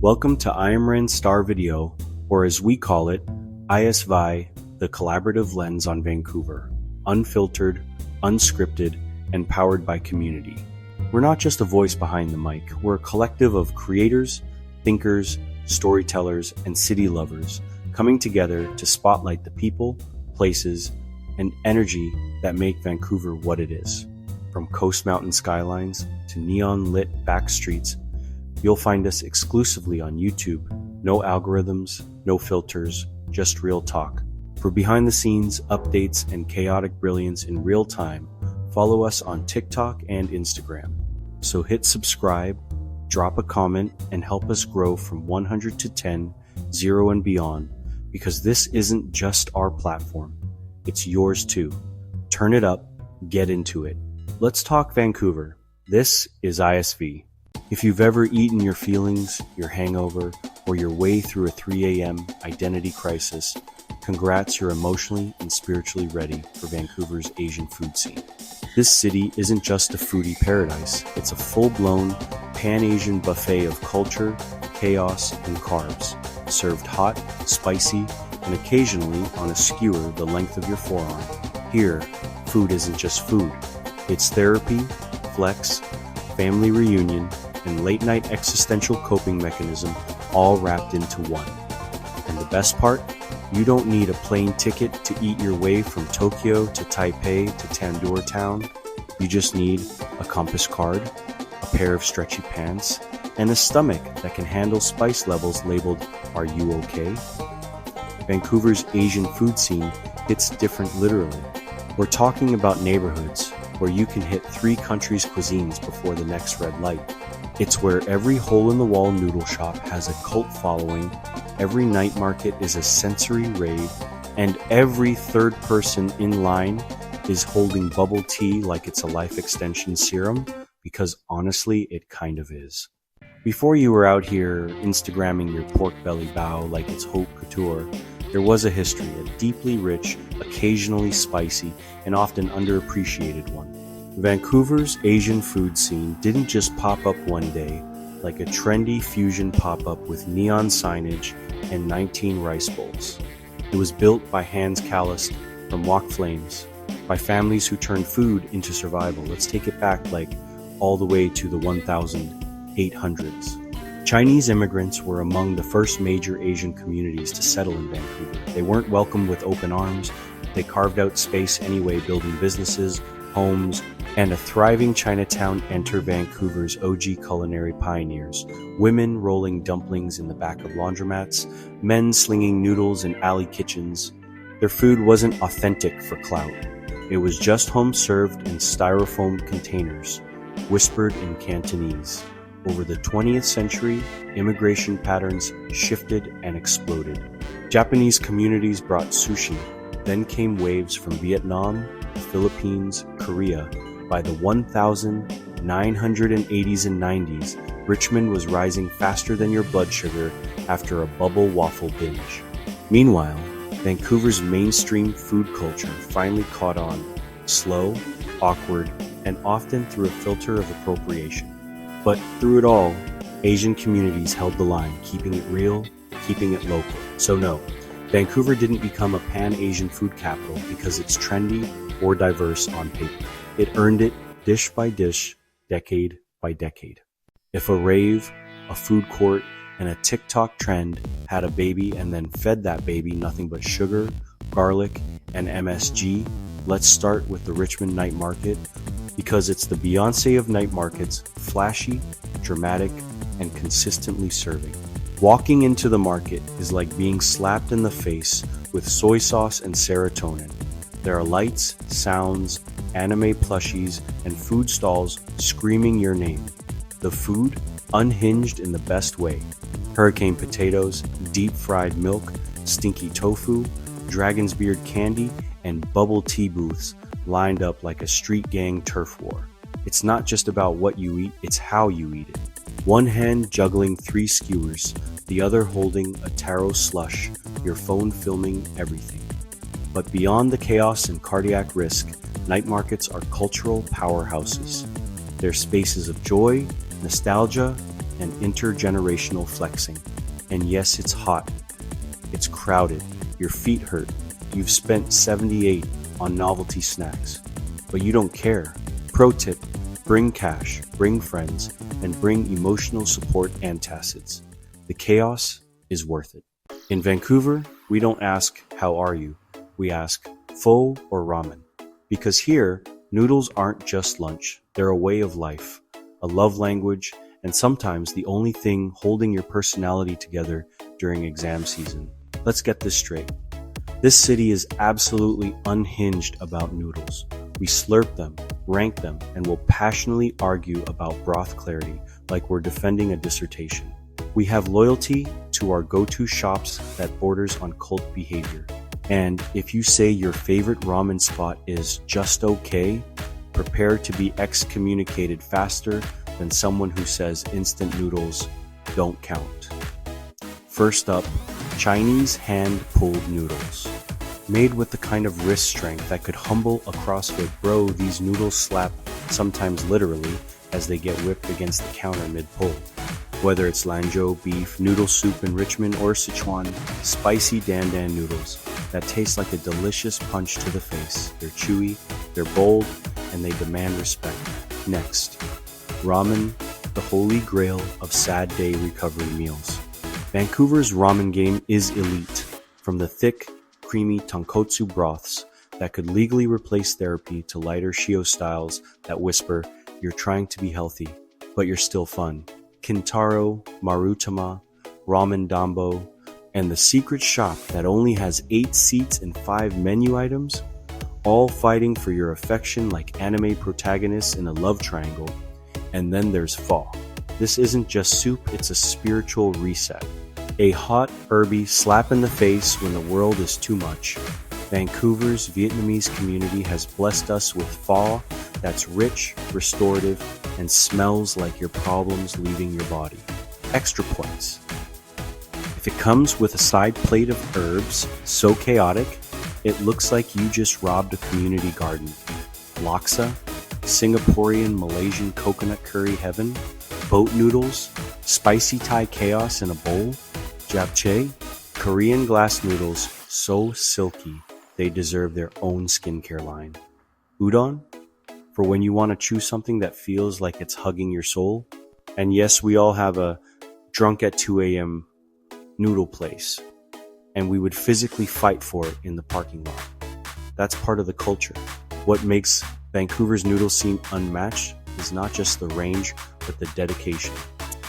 Welcome to IMRAN Star Video, or as we call it, ISVi, the collaborative lens on Vancouver. Unfiltered, unscripted, and powered by community. We're not just a voice behind the mic, we're a collective of creators, thinkers, storytellers, and city lovers coming together to spotlight the people, places, and energy that make Vancouver what it is. From coast mountain skylines to neon-lit back streets, you'll find us exclusively on YouTube. No algorithms, no filters, just real talk. For behind-the-scenes updates and chaotic brilliance in real time, follow us on TikTok and Instagram. So hit subscribe, drop a comment, and help us grow from 100 to 10, 0 and beyond, because this isn't just our platform. It's yours too. Turn it up, get into it. Let's talk Vancouver. This is ISV. If you've ever eaten your feelings, your hangover, or your way through a 3 a.m. identity crisis, congrats, you're emotionally and spiritually ready for Vancouver's Asian food scene. This city isn't just a foodie paradise, it's a full-blown pan-Asian buffet of culture, chaos, and carbs, served hot, spicy, and occasionally on a skewer the length of your forearm. Here, food isn't just food. It's therapy, flex, family reunion, and late-night existential coping mechanism all wrapped into one. And the best part? You don't need a plane ticket to eat your way from Tokyo to Taipei to Tandoor Town. You just need a compass card, a pair of stretchy pants, and a stomach that can handle spice levels labeled, "Are you okay?" Vancouver's Asian food scene hits different literally. We're talking about neighborhoods where you can hit 3 countries' cuisines before the next red light. It's where every hole-in-the-wall noodle shop has a cult following, every night market is a sensory rave, and every third person in line is holding bubble tea like it's a life extension serum, because honestly, it kind of is. Before you were out here Instagramming your pork belly bao like it's haute couture, there was a history, a deeply rich, occasionally spicy, and often underappreciated one. Vancouver's Asian food scene didn't just pop up one day like a trendy fusion pop-up with neon signage and 19 rice bowls. It was built by hands calloused from wok flames, by families who turned food into survival. Let's take it back like all the way to the 1800s. Chinese immigrants were among the first major Asian communities to settle in Vancouver. They weren't welcomed with open arms. They carved out space anyway, building businesses, homes, and a thriving Chinatown enter Vancouver's OG culinary pioneers, women rolling dumplings in the back of laundromats, men slinging noodles in alley kitchens. Their food wasn't authentic for clout. It was just home-served in styrofoam containers, whispered in Cantonese. Over the 20th century, immigration patterns shifted and exploded. Japanese communities brought sushi. Then came waves from Vietnam, the Philippines, Korea. By the 1980s and 90s, Richmond was rising faster than your blood sugar after a bubble waffle binge. Meanwhile, Vancouver's mainstream food culture finally caught on, slow, awkward, and often through a filter of appropriation. But through it all, Asian communities held the line, keeping it real, keeping it local. So no, Vancouver didn't become a pan-Asian food capital because it's trendy or diverse on paper. It earned it dish by dish, decade by decade. If a rave, a food court, and a TikTok trend had a baby and then fed that baby nothing but sugar, garlic, and MSG, let's start with the Richmond Night Market, because it's the Beyonce of night markets, flashy, dramatic, and consistently serving. Walking into the market is like being slapped in the face with soy sauce and serotonin. There are lights, sounds, anime plushies, and food stalls screaming your name. The food, unhinged in the best way. Hurricane potatoes, deep-fried milk, stinky tofu, dragon's beard candy, and bubble tea booths lined up like a street gang turf war. It's not just about what you eat, it's how you eat it. One hand juggling 3 skewers, the other holding a taro slush, your phone filming everything. But beyond the chaos and cardiac risk, night markets are cultural powerhouses. They're spaces of joy, nostalgia, and intergenerational flexing. And yes, it's hot. It's crowded. Your feet hurt. You've spent 78 on novelty snacks. But you don't care. Pro tip, bring cash, bring friends, and bring emotional support antacids. The chaos is worth it. In Vancouver, we don't ask, how are you? We ask, pho or ramen? Because here, noodles aren't just lunch. They're a way of life, a love language, and sometimes the only thing holding your personality together during exam season. Let's get this straight. This city is absolutely unhinged about noodles. We slurp them, rank them, and will passionately argue about broth clarity like we're defending a dissertation. We have loyalty to our go-to shops that borders on cult behavior. And if you say your favorite ramen spot is just okay, prepare to be excommunicated faster than someone who says instant noodles don't count. First up, Chinese hand-pulled noodles. Made with the kind of wrist strength that could humble a CrossFit bro, these noodles slap, sometimes literally, as they get whipped against the counter mid-pull. Whether it's Lanzhou beef, noodle soup in Richmond, or Sichuan, spicy dan dan noodles that taste like a delicious punch to the face. They're chewy, they're bold, and they demand respect. Next, ramen, the holy grail of sad day recovery meals. Vancouver's ramen game is elite. From the thick, creamy tonkotsu broths that could legally replace therapy to lighter shio styles that whisper, you're trying to be healthy, but you're still fun. Kintaro, Marutama, Ramen Dambo, and the secret shop that only has 8 seats and 5 menu items, all fighting for your affection like anime protagonists in a love triangle. And then there's pho. This isn't just soup, it's a spiritual reset. A hot, herby slap in the face when the world is too much. Vancouver's Vietnamese community has blessed us with pho that's rich, restorative, and smells like your problems leaving your body. Extra points. If it comes with a side plate of herbs so chaotic, it looks like you just robbed a community garden. Laksa, Singaporean Malaysian coconut curry heaven, boat noodles, spicy Thai chaos in a bowl, japchae, Korean glass noodles so silky they deserve their own skincare line. Udon, for when you want to chew something that feels like it's hugging your soul. And yes, we all have a drunk at 2 a.m. noodle place, and we would physically fight for it in the parking lot. That's part of the culture. What makes Vancouver's noodle scene unmatched is not just the range, but the dedication.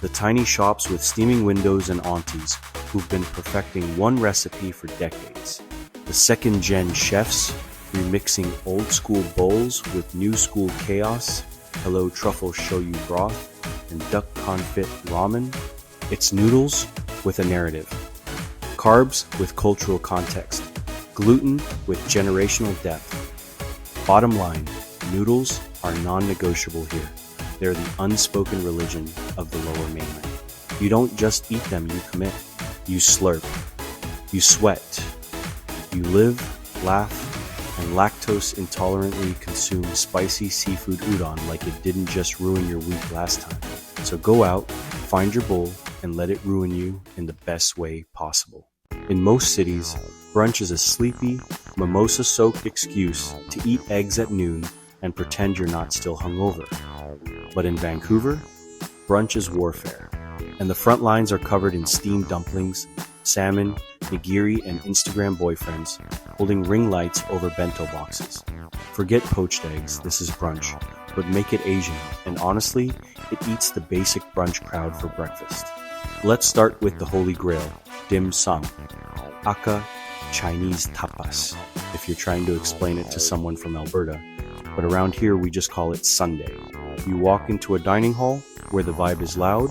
The tiny shops with steaming windows and aunties who've been perfecting one recipe for decades. The second-gen chefs remixing old-school bowls with new-school chaos, hello truffle shoyu broth, and duck confit ramen. It's noodles with a narrative. Carbs with cultural context. Gluten with generational depth. Bottom line, noodles are non-negotiable here. They're the unspoken religion of the Lower Mainland. You don't just eat them, you commit. You slurp. You sweat. You live, laugh, and lactose intolerantly consume spicy seafood udon like it didn't just ruin your week last time. So go out, find your bowl, and let it ruin you in the best way possible. In most cities, brunch is a sleepy, mimosa-soaked excuse to eat eggs at noon and pretend you're not still hungover. But in Vancouver, brunch is warfare, and the front lines are covered in steamed dumplings, salmon, nigiri, and Instagram boyfriends holding ring lights over bento boxes. Forget poached eggs, this is brunch, but make it Asian, and honestly, it eats the basic brunch crowd for breakfast. Let's start with the holy grail, dim sum, aka Chinese tapas, if you're trying to explain it to someone from Alberta, but around here we just call it sundae. You walk into a dining hall where the vibe is loud,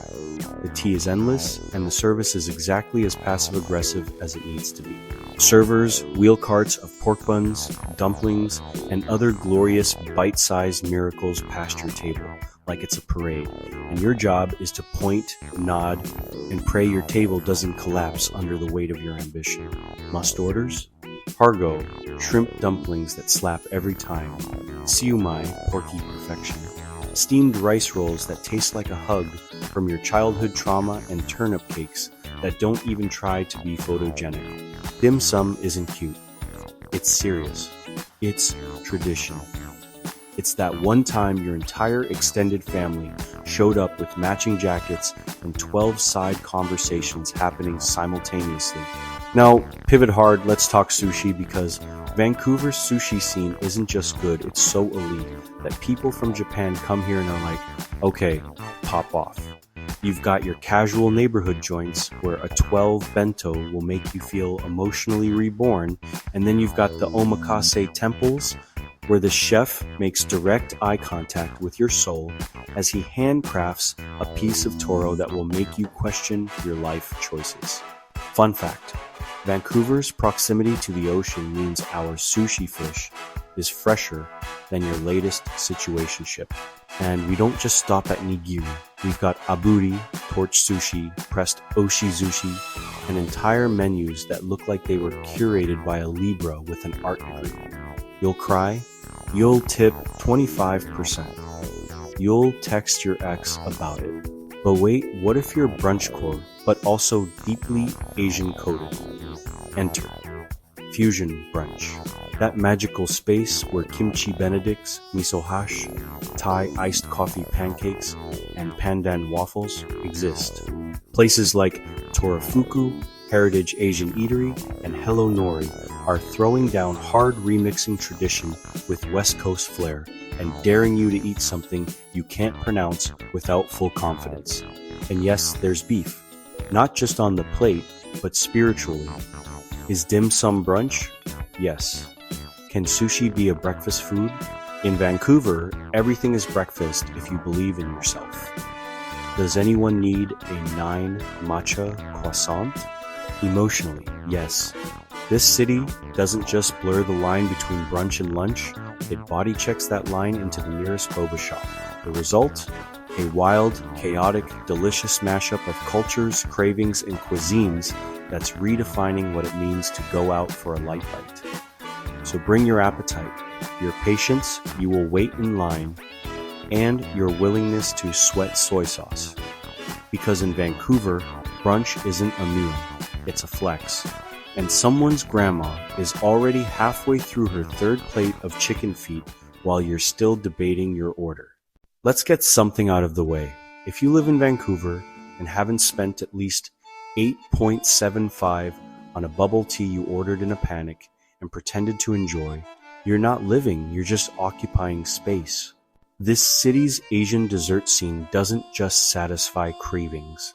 the tea is endless, and the service is exactly as passive-aggressive as it needs to be. Servers wheel carts of pork buns, dumplings, and other glorious bite-sized miracles past your table, like it's a parade, and your job is to point, nod, and pray your table doesn't collapse under the weight of your ambition. Must orders? Hargo, shrimp dumplings that slap every time. Siumai, porky perfection. steamed rice rolls that taste like a hug from your childhood trauma, and turnip cakes that don't even try to be photogenic. Dim sum isn't cute. It's serious. It's tradition. It's that one time your entire extended family showed up with matching jackets and 12 side conversations happening simultaneously. Now, pivot hard, let's talk sushi, because Vancouver's sushi scene isn't just good, it's so elite that people from Japan come here and are like, okay, pop off. You've got your casual neighborhood joints where a 12 bento will make you feel emotionally reborn, and then you've got the omakase temples where the chef makes direct eye contact with your soul as he handcrafts a piece of toro that will make you question your life choices. Fun fact, Vancouver's proximity to the ocean means our sushi fish is fresher than your latest situationship. And we don't just stop at nigiri. We've got aburi, torch sushi, pressed oshizushi, and entire menus that look like they were curated by a Libra with an art degree. You'll cry, you'll tip 25%. You'll text your ex about it. But wait, what if you're brunch core, but also deeply Asian coded? Enter Fusion Brunch. That magical space where kimchi benedicts, miso hash, Thai iced coffee pancakes, and pandan waffles exist. Places like Torafuku, Heritage Asian Eatery, and Hello Nori are throwing down hard remixing tradition with West Coast flair and daring you to eat something you can't pronounce without full confidence. And yes, there's beef. Not just on the plate, but spiritually. Is dim sum brunch? Yes. Can sushi be a breakfast food? In Vancouver, everything is breakfast if you believe in yourself. Does anyone need a 9 matcha croissant? Emotionally, yes. This city doesn't just blur the line between brunch and lunch, it body checks that line into the nearest boba shop. The result? A wild, chaotic, delicious mashup of cultures, cravings, and cuisines that's redefining what it means to go out for a light bite. So bring your appetite, your patience, you will wait in line, and your willingness to sweat soy sauce. Because in Vancouver, brunch isn't a meal, it's a flex. And someone's grandma is already halfway through her third plate of chicken feet while you're still debating your order. Let's get something out of the way. If you live in Vancouver and haven't spent at least $8.75 on a bubble tea you ordered in a panic and pretended to enjoy, you're not living, you're just occupying space. This city's Asian dessert scene doesn't just satisfy cravings.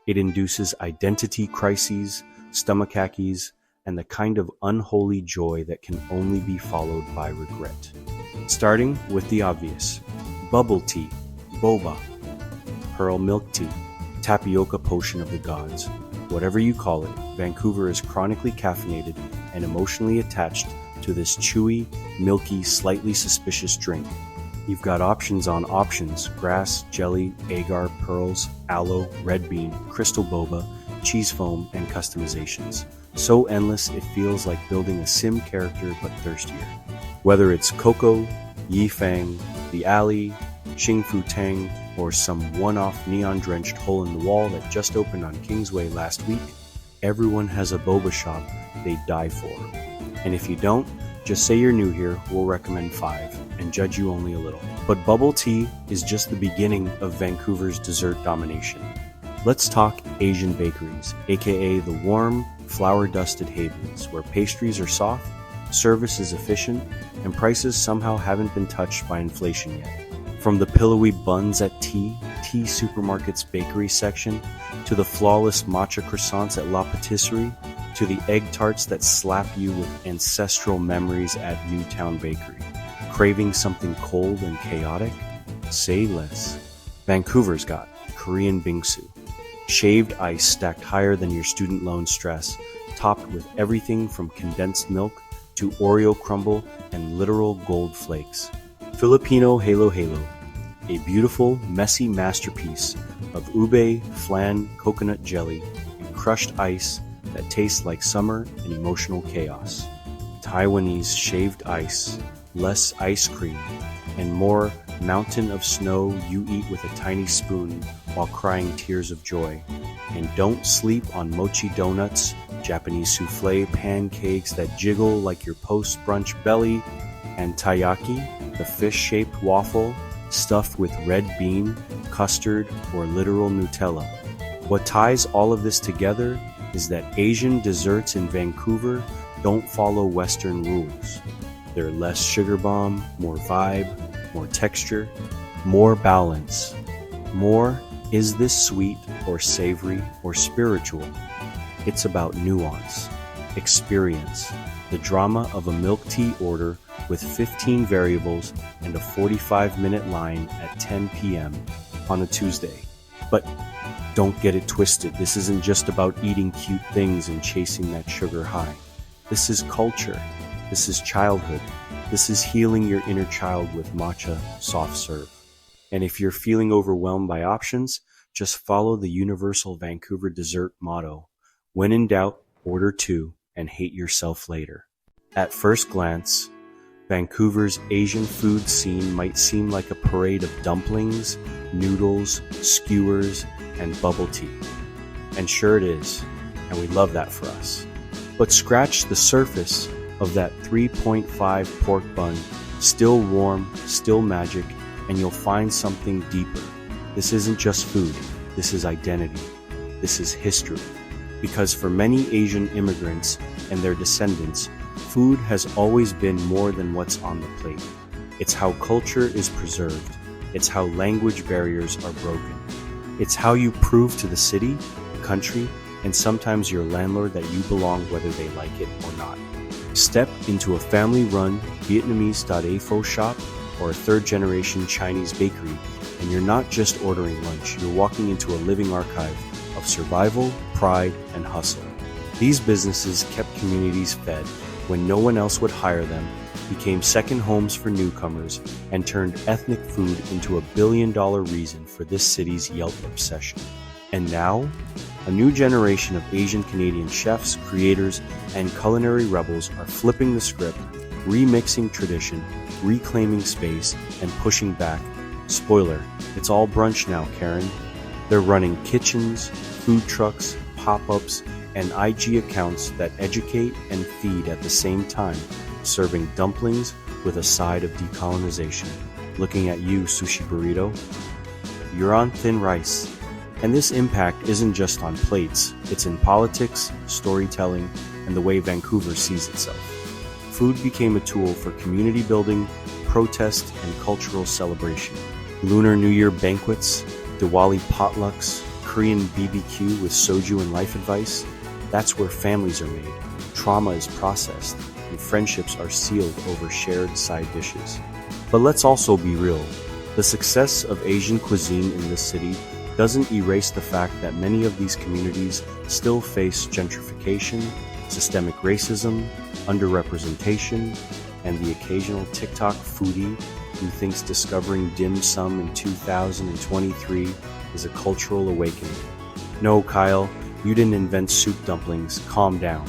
It induces identity crises, stomachaches, and the kind of unholy joy that can only be followed by regret. Starting with the obvious. Bubble tea, boba, pearl milk tea, tapioca potion of the gods. Whatever you call it, Vancouver is chronically caffeinated and emotionally attached to this chewy, milky, slightly suspicious drink. You've got options on options: grass, jelly, agar, pearls, aloe, red bean, crystal boba, cheese foam, and customizations. So endless it feels like building a sim character but thirstier. Whether it's cocoa, yifang, the alley, Xing Fu Tang, or some one-off neon-drenched hole in the wall that just opened on Kingsway last week, everyone has a boba shop they'd die for. And if you don't, just say you're new here, we'll recommend 5, and judge you only a little. But bubble tea is just the beginning of Vancouver's dessert domination. Let's talk Asian bakeries, aka the warm, flour-dusted havens, where pastries are soft, service is efficient, and prices somehow haven't been touched by inflation yet. From the pillowy buns at Tea Supermarket's bakery section, to the flawless matcha croissants at La Patisserie, to the egg tarts that slap you with ancestral memories at Newtown Bakery. Craving something cold and chaotic? Say less. Vancouver's got Korean bingsu, shaved ice stacked higher than your student loan stress, topped with everything from condensed milk to Oreo crumble and literal gold flakes. Filipino Halo Halo, a beautiful, messy masterpiece of ube, flan, coconut jelly, and crushed ice that tastes like summer and emotional chaos. Taiwanese shaved ice, less ice cream, and more mountain of snow you eat with a tiny spoon while crying tears of joy. And don't sleep on mochi donuts, Japanese souffle pancakes that jiggle like your post-brunch belly, and taiyaki, the fish-shaped waffle stuffed with red bean, custard, or literal Nutella. What ties all of this together is that Asian desserts in Vancouver don't follow Western rules. They're less sugar bomb, more vibe, more texture, more balance. More, is this sweet or savory or spiritual? It's about nuance, experience, the drama of a milk tea order with 15 variables and a 45-minute line at 10 p.m. on a Tuesday. But don't get it twisted. This isn't just about eating cute things and chasing that sugar high. This is culture. This is childhood. This is healing your inner child with matcha soft serve. And if you're feeling overwhelmed by options, just follow the universal Vancouver dessert motto: when in doubt, order two and hate yourself later. At first glance, Vancouver's Asian food scene might seem like a parade of dumplings, noodles, skewers, and bubble tea. And sure it is, and we love that for us. But scratch the surface of that 3.5 pork bun, still warm, still magic, and you'll find something deeper. This isn't just food, this is identity, this is history. Because for many Asian immigrants and their descendants, food has always been more than what's on the plate. It's how culture is preserved. It's how language barriers are broken. It's how you prove to the city, the country, and sometimes your landlord that you belong whether they like it or not. Step into a family-run Vietnamese pho shop or a third-generation Chinese bakery, and you're not just ordering lunch, you're walking into a living archive of survival, pride, and hustle. These businesses kept communities fed when no one else would hire them, became second homes for newcomers, and turned ethnic food into $1 billion reason for this city's Yelp obsession. And now, a new generation of Asian Canadian chefs, creators, and culinary rebels are flipping the script, remixing tradition, reclaiming space, and pushing back. Spoiler, it's all brunch now, Karen. They're running kitchens, food trucks, pop-ups, and IG accounts that educate and feed at the same time, serving dumplings with a side of decolonization. Looking at you, sushi burrito. You're on thin rice. And this impact isn't just on plates, it's in politics, storytelling, and the way Vancouver sees itself. Food became a tool for community building, protest, and cultural celebration. Lunar New Year banquets, Diwali potlucks, Korean BBQ with soju and life advice. That's where families are made, trauma is processed, and friendships are sealed over shared side dishes. But let's also be real. The success of Asian cuisine in this city doesn't erase the fact that many of these communities still face gentrification, systemic racism, underrepresentation, and the occasional TikTok foodie who thinks discovering dim sum in 2023 is a cultural awakening. No, Kyle, you didn't invent soup dumplings, calm down.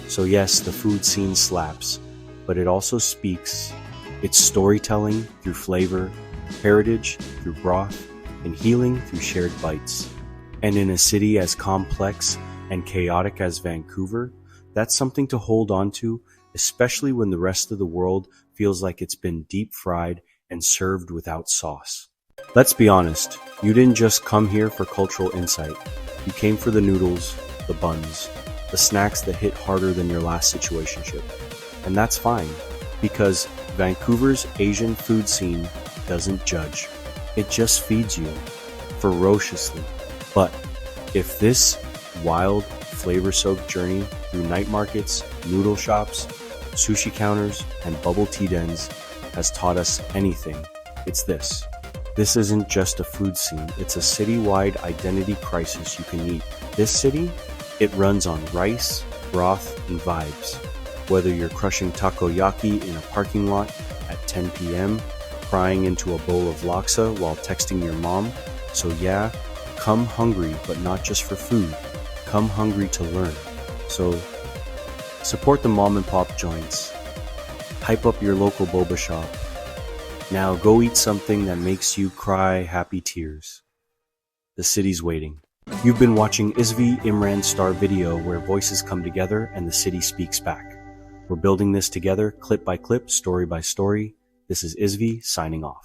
So yes, the food scene slaps, but it also speaks. It's storytelling through flavor, heritage through broth, and healing through shared bites. And in a city as complex and chaotic as Vancouver, that's something to hold on to, especially when the rest of the world feels like it's been deep fried and served without sauce. Let's be honest, you didn't just come here for cultural insight. You came for the noodles, the buns, the snacks that hit harder than your last situationship. And that's fine, because Vancouver's Asian food scene doesn't judge. It just feeds you, ferociously. But if this wild, flavor-soaked journey through night markets, noodle shops, sushi counters, and bubble tea dens has taught us anything, it's this. This isn't just a food scene, it's a citywide identity crisis you can eat. This city, it runs on rice, broth, and vibes. Whether you're crushing takoyaki in a parking lot at 10 p.m., crying into a bowl of laksa while texting your mom. So yeah, come hungry, but not just for food. Come hungry to learn. So support the mom and pop joints. Hype up your local boba shop. Now go eat something that makes you cry happy tears. The city's waiting. You've been watching ISVi Imran's Star video where voices come together and the city speaks back. We're building this together, clip by clip, story by story. This is ISVi signing off.